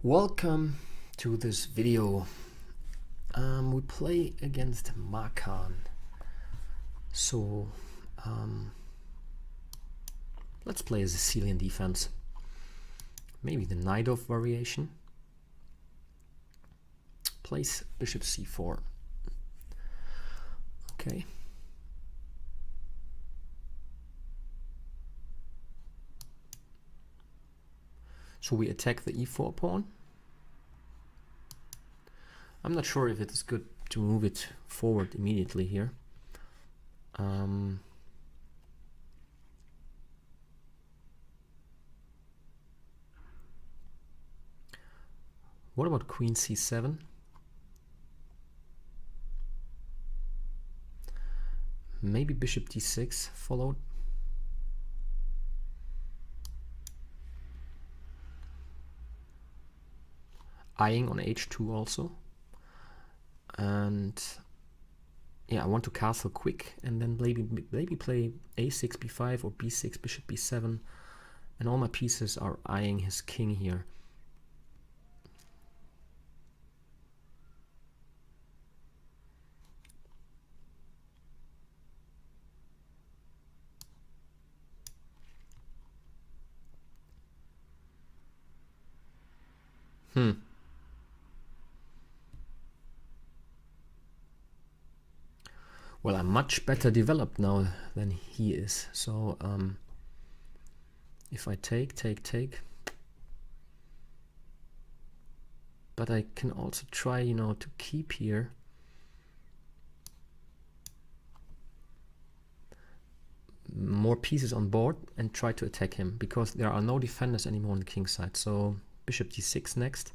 Welcome to this video. We play against Macan. So let's play a Sicilian Defense. Maybe the knight off variation. Place bishop c4. Okay. So we attack the e4 pawn. I'm not sure if it is good to move it forward immediately here. What about queen c7? Maybe bishop d6 followed. Eyeing on h2 also. And yeah, I want to castle quick and then maybe play a6 b5 or b6 bishop b7, and all my pieces are eyeing his king here. Well, I'm much better developed now than he is. So if I take, but I can also try, to keep here. More pieces on board and try to attack him, because there are no defenders anymore on the king side. So bishop d6 next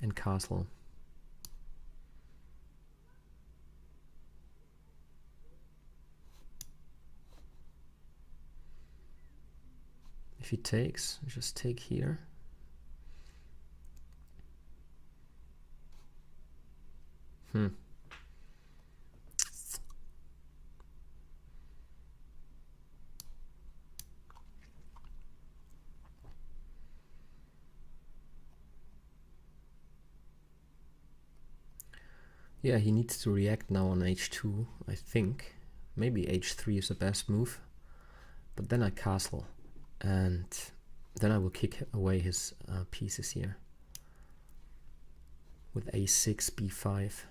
and castle. If he takes, just take here. Yeah, he needs to react now on h2, I think. Maybe h3 is the best move. But then I castle. And then I will kick away his pieces here with a6, b5.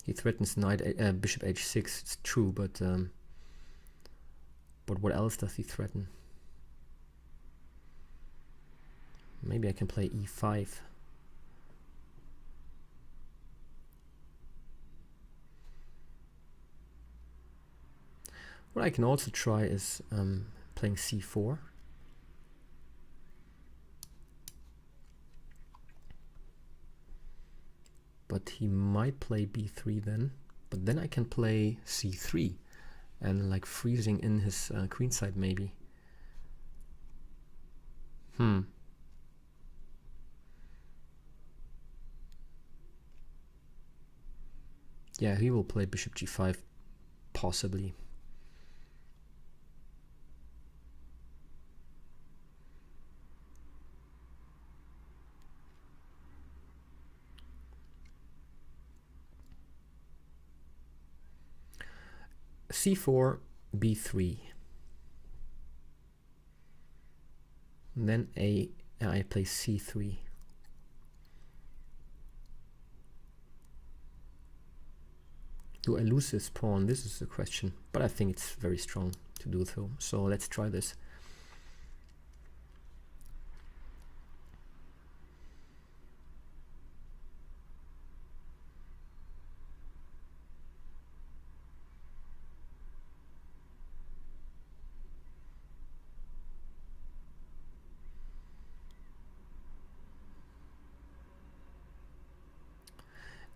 He threatens knight, bishop h6. It's true, but what else does he threaten? Maybe I can play e5. What I can also try is playing c4. But he might play b3 then. But then I can play c3 and like freezing in his queen side maybe. Yeah, he will play bishop g5 possibly. c4, b3. And then I play c3. Do I lose this pawn? This is the question. But I think it's very strong to do so. So let's try this.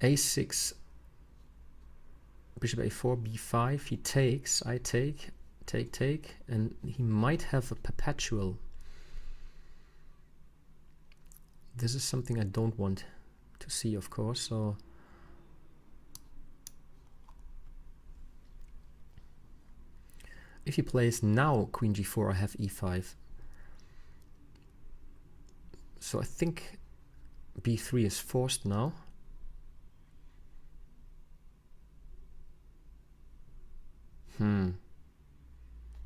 a6, bishop a4, b5. He takes, I take, and he might have a perpetual. This is something I don't want to see, of course. So if he plays now queen g4, I have e5. So I think b3 is forced now.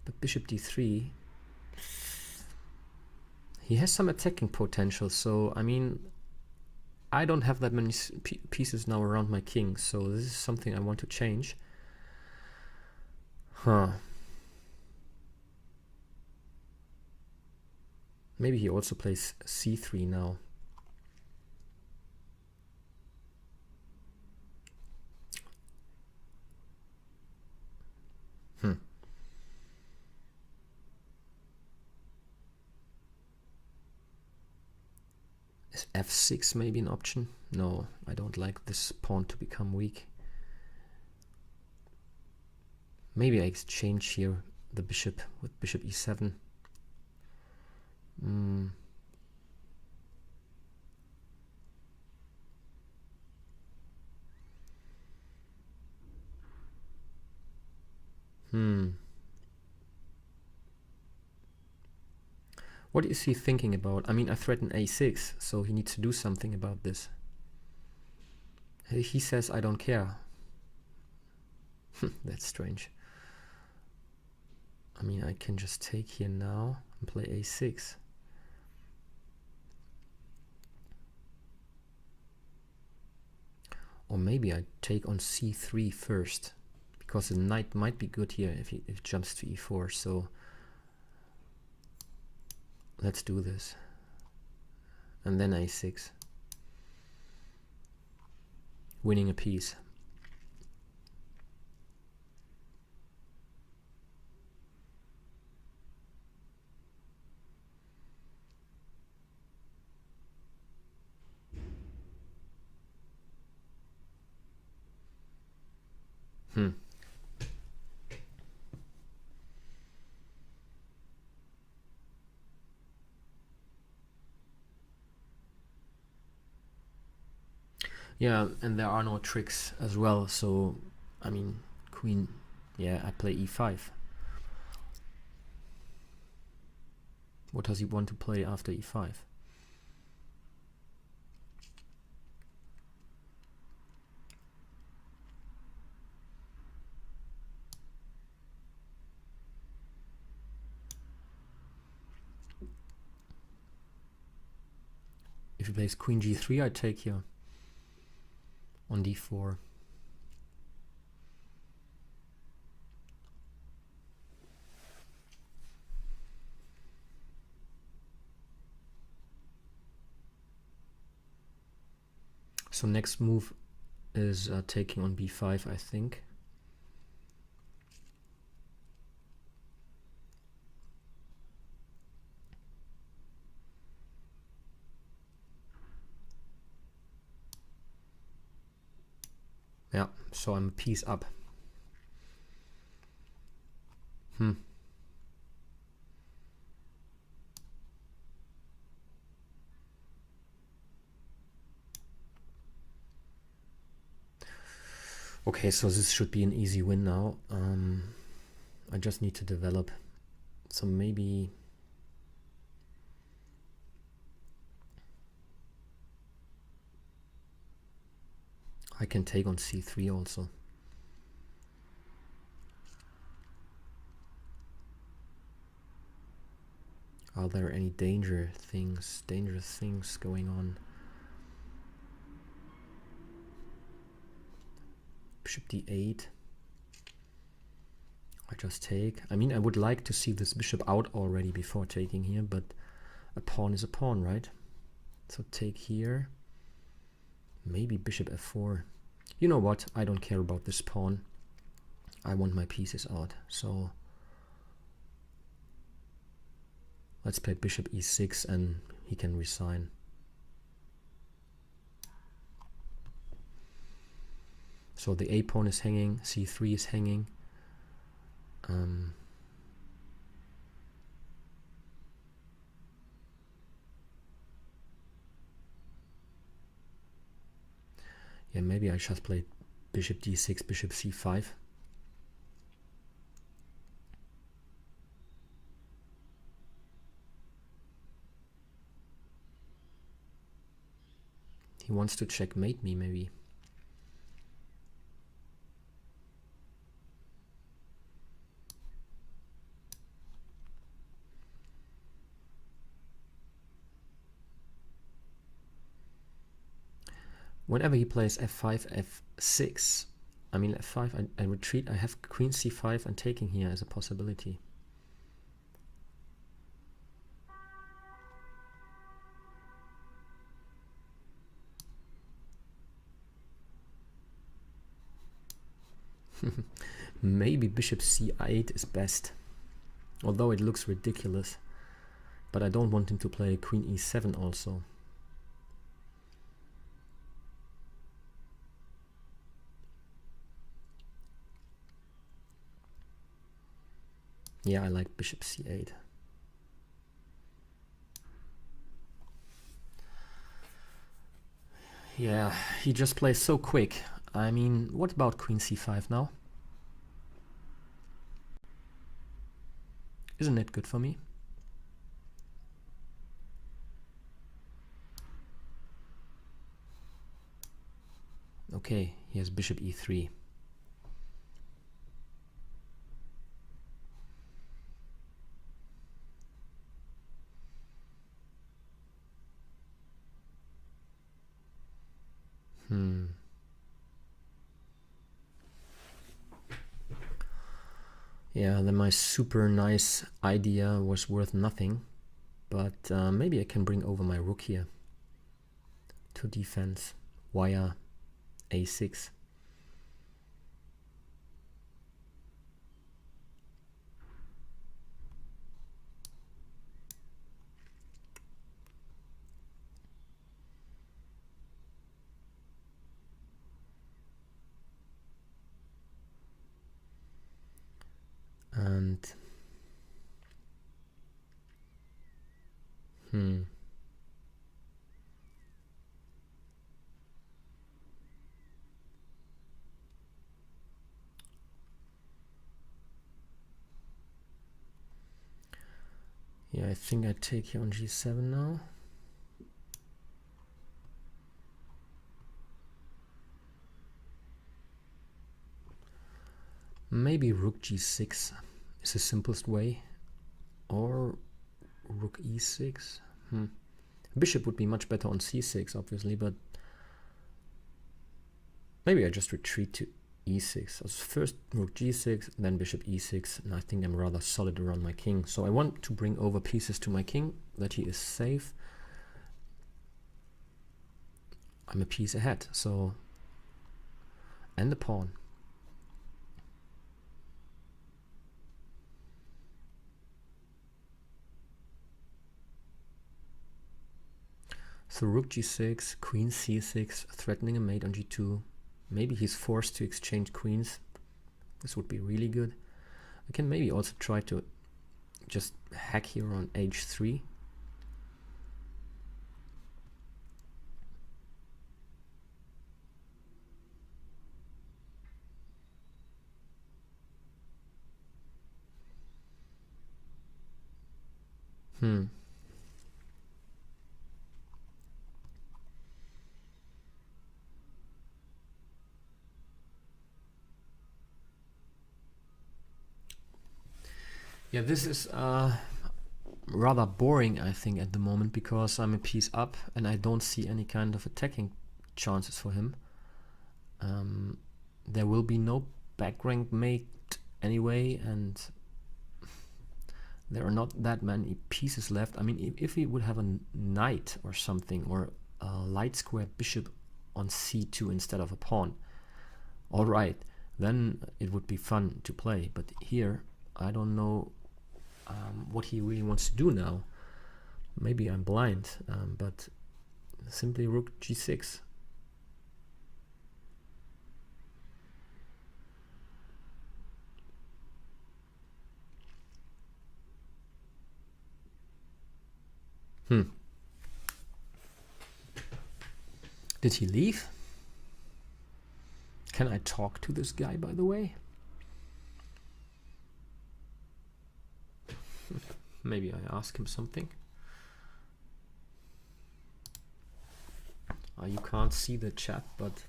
But bishop d3, he has some attacking potential, so I mean, I don't have that many pieces now around my king, so this is something I want to change. Maybe he also plays c3 now. Is f6 maybe an option? No, I don't like this pawn to become weak. Maybe I exchange here the bishop with bishop e7. What is he thinking about? I mean, I threaten a6, so he needs to do something about this. He says, I don't care. That's strange. I mean, I can just take here now and play a6. Or maybe I take on c3 first, because the knight might be good here if it jumps to e4. So let's do this. And then a6. Winning a piece. Yeah, and there are no tricks as well, so I mean, queen, yeah, I play e5. What does he want to play after e5? If he plays queen g3, I take here on d4. So next move is taking on b5, I think. Yeah, so I'm a piece up. Okay, so this should be an easy win now. I just need to develop. So maybe I can take on c3 also. Are there any dangerous things going on? Bishop d8. I just take. I mean, I would like to see this bishop out already before taking here, but a pawn is a pawn, right? So take here. Maybe bishop f4. You know what? I don't care about this pawn. I want my pieces out. So let's play bishop e6 and he can resign. So the a pawn is hanging, c3 is hanging. Yeah, maybe I just play bishop d6, bishop c5. He wants to checkmate me, maybe. Whenever he plays f5, f6, I mean f5, I retreat, I have queen c5 and taking here as a possibility. Maybe bishop c8 is best, although it looks ridiculous. But I don't want him to play queen e7 also. Yeah, I like bishop c8. Yeah, he just plays so quick. I mean, what about queen c5 now? Isn't it good for me? Okay, he has bishop e3. Yeah, then my super nice idea was worth nothing. But maybe I can bring over my rook here to defense via a6. And yeah, I think I take here on g7 now. Maybe rook g6 is the simplest way, or rook e6. Bishop would be much better on c6, obviously, but maybe I just retreat to e6. So first rook g6, then bishop e6, and I think I'm rather solid around my king. So I want to bring over pieces to my king, that he is safe. I'm a piece ahead, so... and the pawn. So rook g6, queen c6, threatening a mate on g2. Maybe he's forced to exchange queens. This would be really good. I can maybe also try to just hack here on h3. Yeah, this is rather boring, I think, at the moment, because I'm a piece up and I don't see any kind of attacking chances for him. There will be no back rank mate anyway, and there are not that many pieces left. I mean, if he would have a knight or something, or a light square bishop on c2 instead of a pawn, all right, then it would be fun to play. But here, I don't know what he really wants to do now. Maybe I'm blind, but simply rook g6. Did he leave? Can I talk to this guy, by the way? Maybe I ask him something. You can't see the chat, but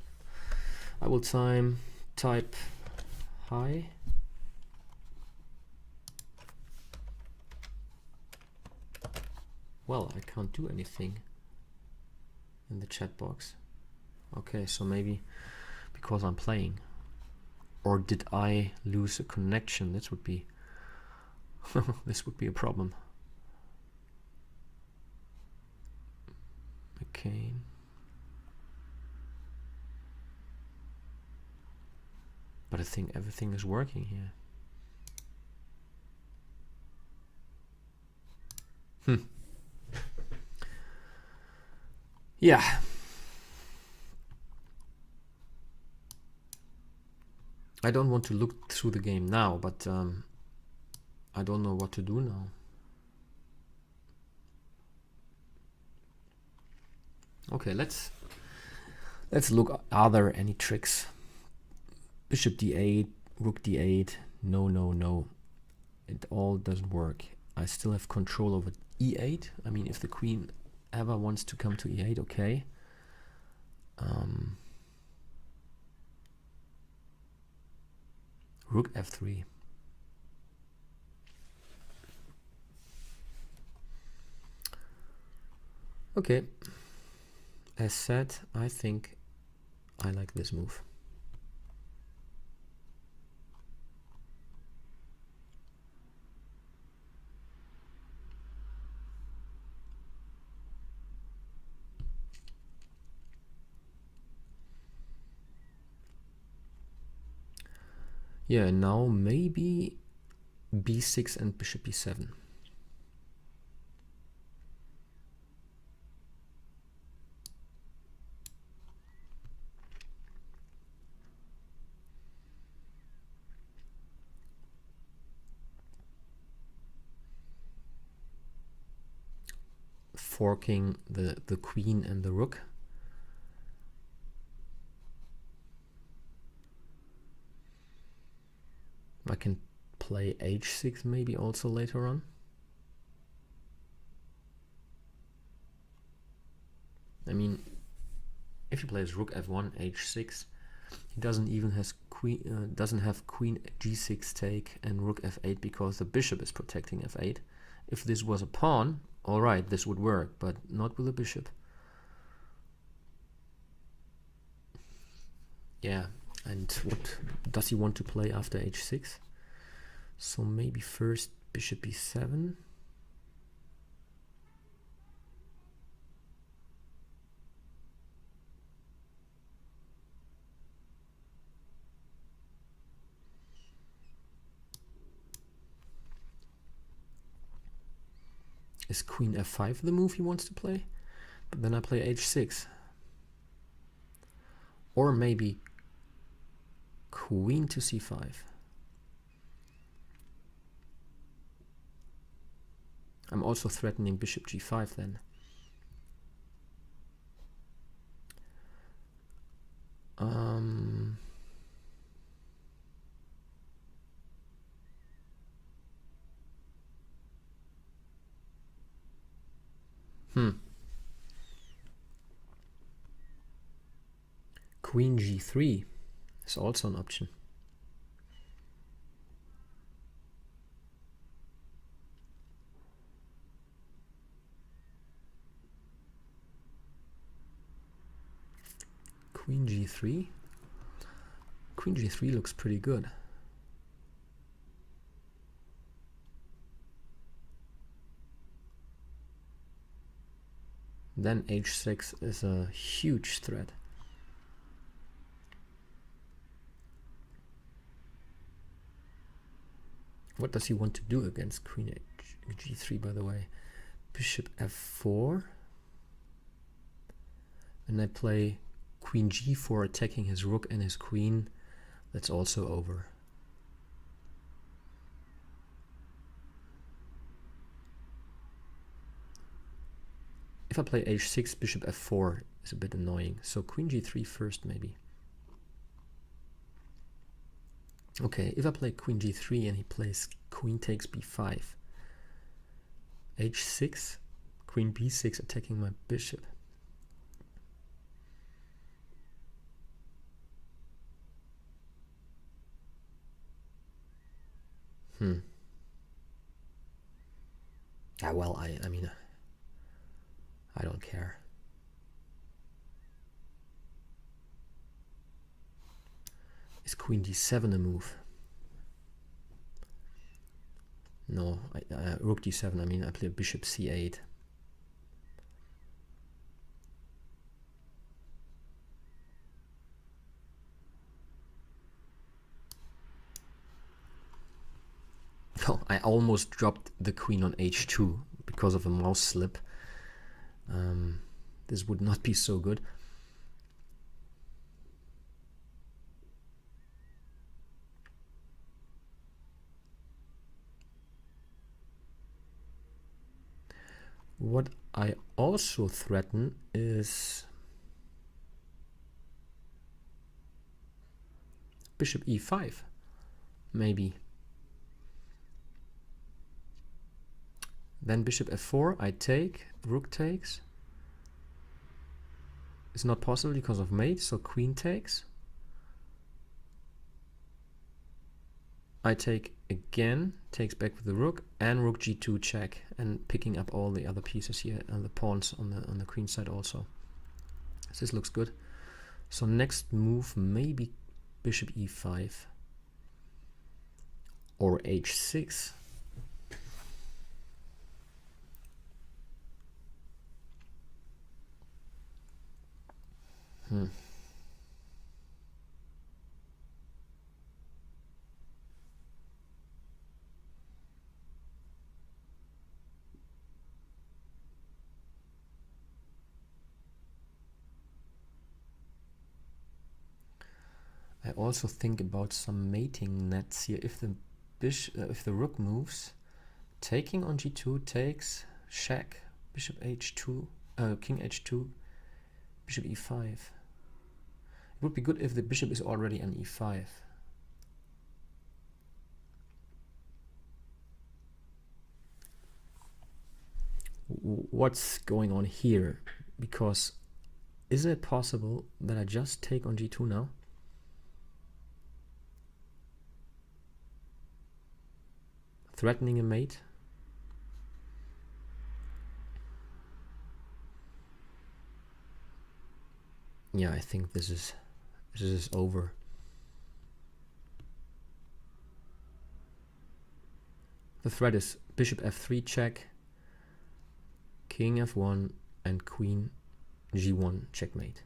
I will type hi. Well, I can't do anything in the chat box. Okay, so maybe because I'm playing. Or did I lose a connection? This would be this would be a problem. Okay. But I think everything is working here. Yeah. I don't want to look through the game now, but I don't know what to do now. Okay, let's look. Are there any tricks? Bishop d8, rook d8. No, no, no. It all doesn't work. I still have control over e8. I mean, if the queen ever wants to come to e8, okay. Rook f3. Okay. As said, I think I like this move. Yeah, now maybe b6 and bishop b7. Forking the queen and the rook. I can play h6 maybe also later on. I mean, if he plays rook f1, h6, he doesn't even has doesn't have queen g6 take and rook f8 because the bishop is protecting f8. If this was a pawn, all right, this would work, but not with a bishop. Yeah, and what does he want to play after h6? So maybe first bishop b7. Is queen f5 the move he wants to play? But then I play h6. Or maybe queen to c5. I'm also threatening bishop g5 then. Queen g3 is also an option. Queen g3. Queen g3 looks pretty good. Then h6 is a huge threat. What does he want to do against queen g3, by the way? Bishop f4. And I play queen g4 attacking his rook and his queen. That's also over. If I play h6, bishop f4 is a bit annoying. So queen g3 first maybe. Okay, if I play queen g3 and he plays queen takes b5, h6, queen b6 attacking my bishop. Ah, well, I mean, I don't care. Is queen d7 a move? No, rook d7, I mean, I play bishop c8. Oh, I almost dropped the queen on h2 because of a mouse slip. This would not be so good. What I also threaten is bishop e5, maybe. Then bishop f4, I take, rook takes. It's not possible because of mate, so queen takes. I take again, takes back with the rook, and rook g2 check, and picking up all the other pieces here, and the pawns on the queen side also. So this looks good. So next move, maybe bishop e5 or h6. I also think about some mating nets here. If the rook moves, taking on g2 takes, check, bishop h2, king h2, bishop e5. It would be good if the bishop is already on e5. What's going on here? Because is it possible that I just take on g2 now? Threatening a mate? Yeah, I think this is over. The threat is bishop f3 check, king f1, and queen g1 checkmate.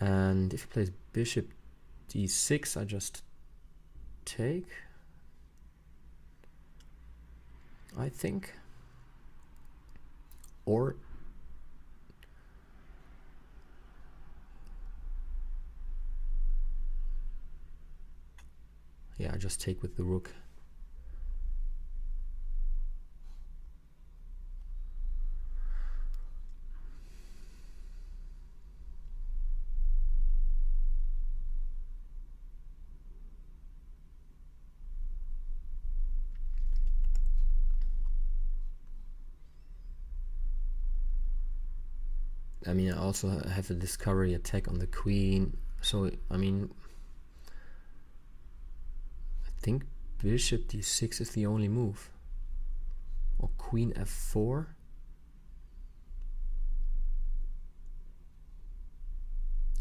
And if he plays bishop d6, I just take, I think. Or yeah, I just take with the rook. I mean, I also have a discovery attack on the queen, so I mean, I think bishop d6 is the only move, or queen f4.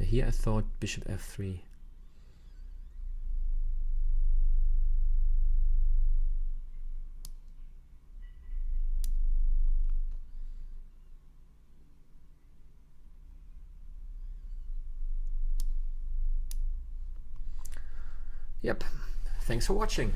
Here I thought bishop f3. Yep, thanks for watching.